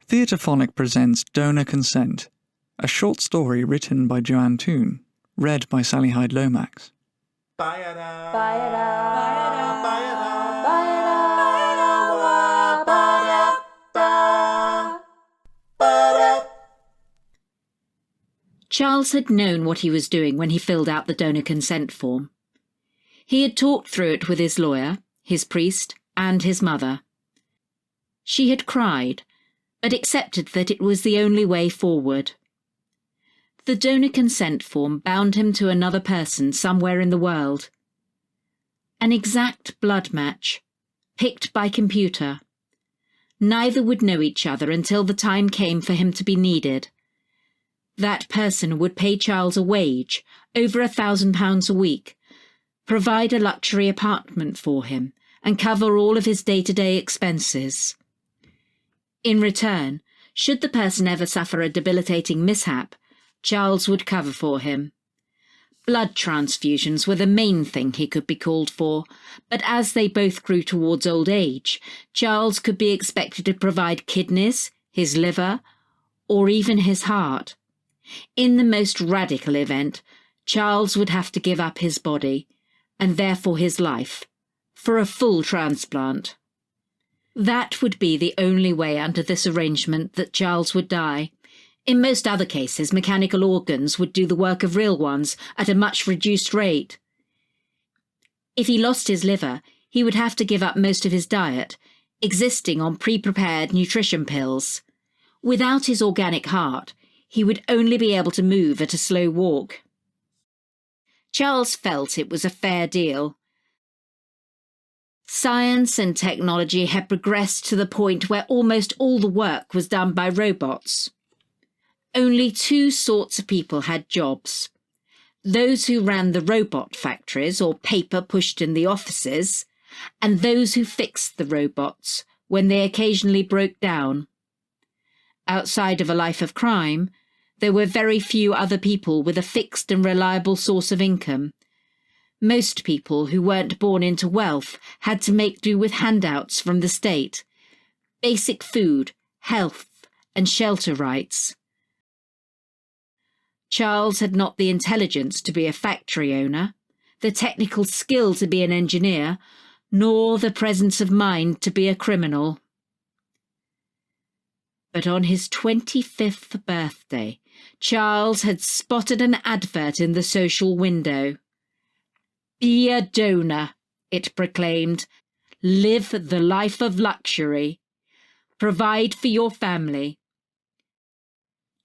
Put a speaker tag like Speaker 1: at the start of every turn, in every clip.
Speaker 1: Theatrephonic presents Donor Consent, a short story written by Joanne Toon, read by Hyde Lomax.
Speaker 2: Charles had known what he was doing when he filled out the donor consent form. He had talked through it with his lawyer, his priest, and his mother. She had cried, but accepted that it was the only way forward. The donor consent form bound him to another person somewhere in the world. An exact blood match, picked by computer. Neither would know each other until the time came for him to be needed. That person would pay Charles a wage, over £1,000 a week, provide a luxury apartment for him, and cover all of his day-to-day expenses. In return, should the person ever suffer a debilitating mishap, Charles would cover for him. Blood transfusions were the main thing he could be called for, but as they both grew towards old age, Charles could be expected to provide kidneys, his liver, or even his heart. In the most radical event, Charles would have to give up his body, and therefore his life, for a full transplant. That would be the only way under this arrangement that Charles would die. In most other cases, mechanical organs would do the work of real ones at a much reduced rate. If he lost his liver, he would have to give up most of his diet, existing on pre-prepared nutrition pills. Without his organic heart, he would only be able to move at a slow walk. Charles felt it was a fair deal. Science and technology had progressed to the point where almost all the work was done by robots. Only two sorts of people had jobs: those who ran the robot factories or paper pushed in the offices, and those who fixed the robots when they occasionally broke down. Outside of a life of crime, there were very few other people with a fixed and reliable source of income. Most people who weren't born into wealth had to make do with handouts from the state, basic food, health, and shelter rights. Charles had not the intelligence to be a factory owner, the technical skill to be an engineer, nor the presence of mind to be a criminal. But on his 25th birthday, Charles had spotted an advert in the social window. "Be a donor," it proclaimed. "Live the life of luxury. Provide for your family."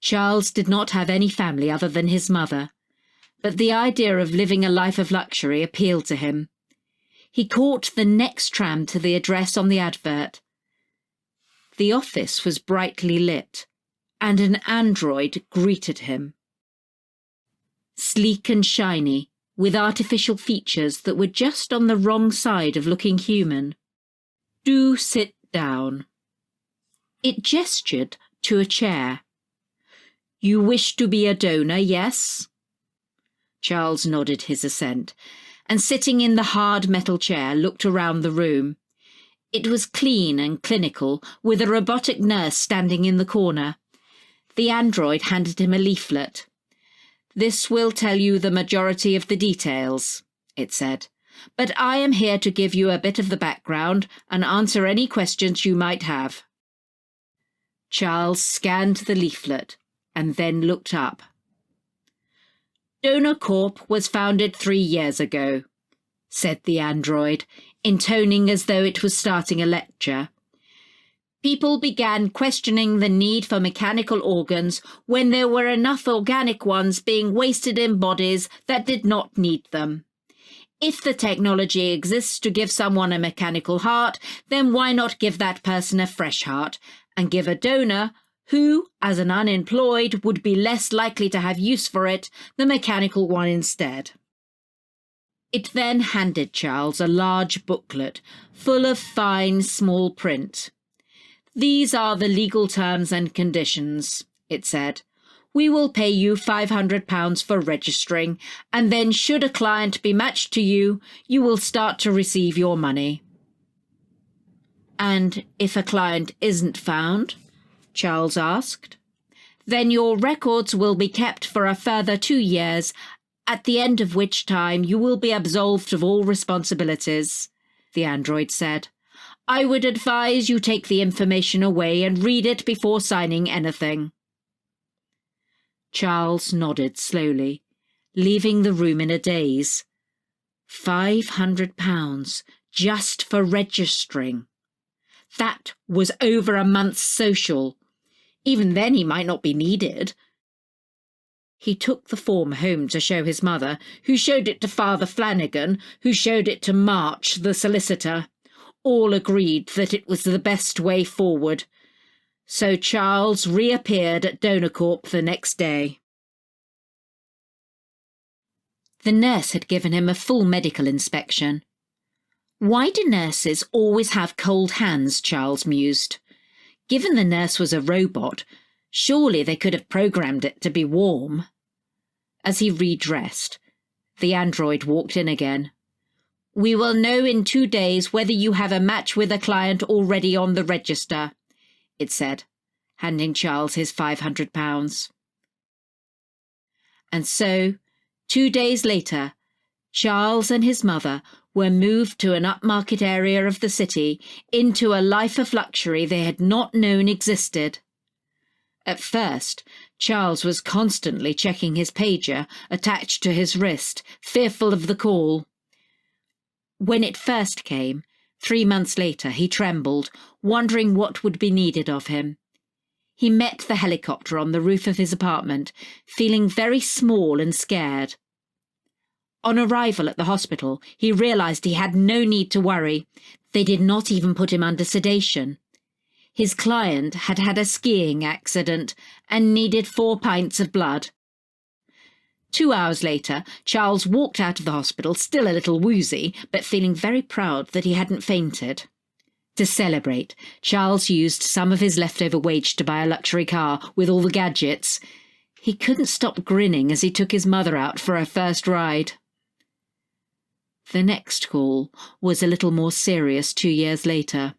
Speaker 2: Charles did not have any family other than his mother, but the idea of living a life of luxury appealed to him. He caught the next tram to the address on the advert. The office was brightly lit, and an android greeted him. Sleek and shiny, with artificial features that were just on the wrong side of looking human. "Do sit down." It gestured to a chair. "You wish to be a donor, yes?" Charles nodded his assent, and sitting in the hard metal chair looked around the room. It was clean and clinical, with a robotic nurse standing in the corner. The android handed him a leaflet. "This will tell you the majority of the details," it said, "but I am here to give you a bit of the background and answer any questions you might have." Charles scanned the leaflet and then looked up. "Donor Corp was founded 3 years ago," said the android, intoning as though it was starting a lecture. "People began questioning the need for mechanical organs when there were enough organic ones being wasted in bodies that did not need them. If the technology exists to give someone a mechanical heart, then why not give that person a fresh heart and give a donor who, as an unemployed, would be less likely to have use for it, the mechanical one instead?" It then handed Charles a large booklet full of fine, small print. "These are the legal terms and conditions," it said. "We will pay you £500 for registering, and then should a client be matched to you, you will start to receive your money." "And if a client isn't found?" Charles asked. Then your records will be kept for a further 2 years, at the end of which time you will be absolved of all responsibilities, the android said. I would advise you take the information away and read it before signing anything. Charles nodded slowly, leaving the room in a daze. £500 just for registering. That was over a month's social. Even then he might not be needed. He took the form home to show his mother, who showed it to Father Flanagan, who showed it to March, the solicitor. All agreed that it was the best way forward. So Charles reappeared at Donacorp the next day. The nurse had given him a full medical inspection. Why do nurses always have cold hands, Charles mused. Given the nurse was a robot, surely they could have programmed it to be warm. As he redressed, the android walked in again. We will know in 2 days whether you have a match with a client already on the register, it said, handing Charles his £500. And so, 2 days later, Charles and his mother were moved to an upmarket area of the city into a life of luxury they had not known existed. At first, Charles was constantly checking his pager attached to his wrist, fearful of the call. When it first came, 3 months later, he trembled, wondering what would be needed of him. He met the helicopter on the roof of his apartment, feeling very small and scared. On arrival at the hospital, he realised he had no need to worry. They did not even put him under sedation. His client had had a skiing accident and needed 4 pints of blood. 2 hours later, Charles walked out of the hospital, still a little woozy, but feeling very proud that he hadn't fainted. To celebrate, Charles used some of his leftover wage to buy a luxury car with all the gadgets. He couldn't stop grinning as he took his mother out for her first ride. The next call was a little more serious 2 years later.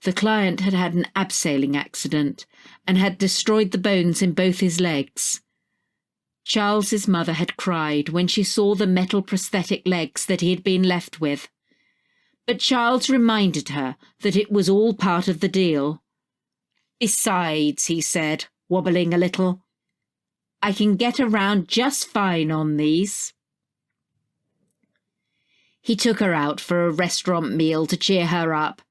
Speaker 2: The client had had an abseiling accident and had destroyed the bones in both his legs. Charles's mother had cried when she saw the metal prosthetic legs that he had been left with. But Charles reminded her that it was all part of the deal. Besides, he said, wobbling a little, I can get around just fine on these. He took her out for a restaurant meal to cheer her up.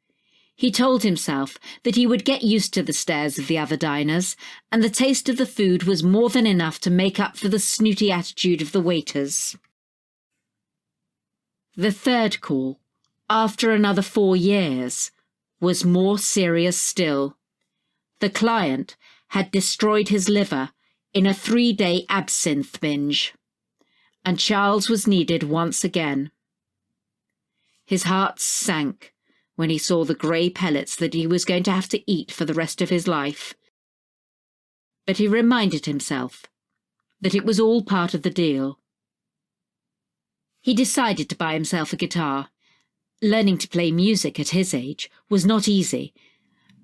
Speaker 2: He told himself that he would get used to the stares of the other diners, and the taste of the food was more than enough to make up for the snooty attitude of the waiters. The third call, after another 4 years, was more serious still. The client had destroyed his liver in a 3-day absinthe binge, and Charles was needed once again. His heart sank when he saw the grey pellets that he was going to have to eat for the rest of his life. But he reminded himself that it was all part of the deal. He decided to buy himself a guitar. Learning to play music at his age was not easy,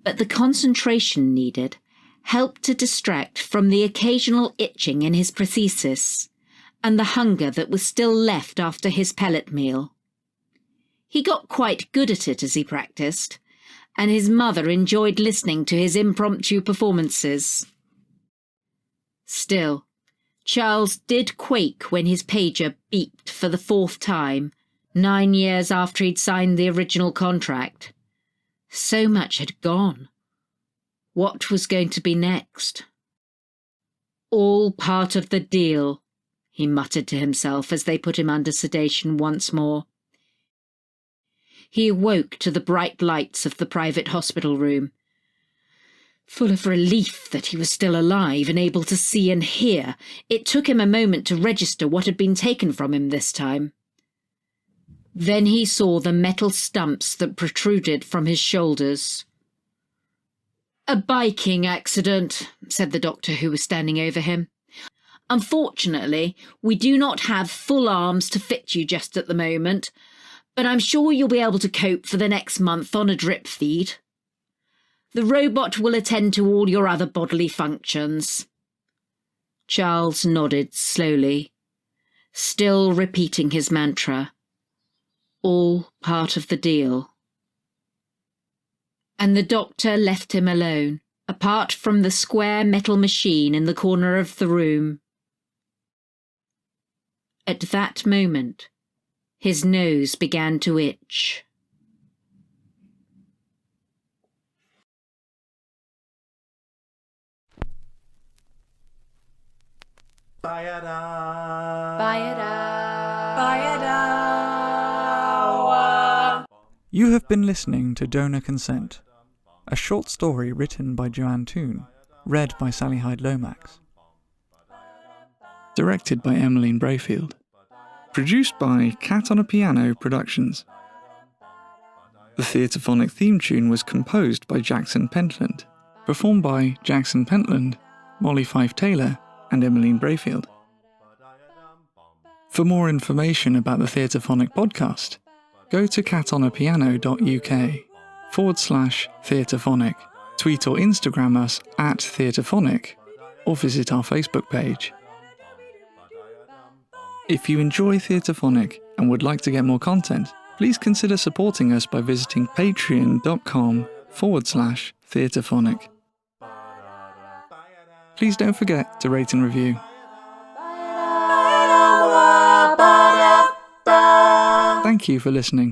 Speaker 2: but the concentration needed helped to distract from the occasional itching in his prosthesis and the hunger that was still left after his pellet meal. He got quite good at it as he practiced, and his mother enjoyed listening to his impromptu performances. Still, Charles did quake when his pager beeped for the 4th time, 9 years after he'd signed the original contract. So much had gone. What was going to be next? All part of the deal, he muttered to himself as they put him under sedation once more. He awoke to the bright lights of the private hospital room. Full of relief that he was still alive and able to see and hear, it took him a moment to register what had been taken from him this time. Then he saw the metal stumps that protruded from his shoulders. "A biking accident," said the doctor who was standing over him. "Unfortunately, we do not have full arms to fit you just at the moment, but I'm sure you'll be able to cope for the next month on a drip feed." The robot will attend to all your other bodily functions. Charles nodded slowly, still repeating his mantra. All part of the deal. And the doctor left him alone, apart from the square metal machine in the corner of the room. At that moment, his nose began to itch.
Speaker 1: You have been listening to Donor Consent, a short story written by Joanne Toon, read by Hyde Lomax. Directed by Emmeline Braefield. Produced by Cat on a Piano Productions. The Theatrephonic theme tune was composed by Jackson Pentland, performed by Jackson Pentland, Mollie Fyfe-Taylor, and Emmeline Braefield. For more information about the Theatrephonic podcast, go to catonapiano.uk/Theatrephonic, tweet or Instagram us at Theatrephonic, or visit our Facebook page. If you enjoy Theatrephonic and would like to get more content, please consider supporting us by visiting patreon.com/Theatrephonic. Please don't forget to rate and review. Thank you for listening.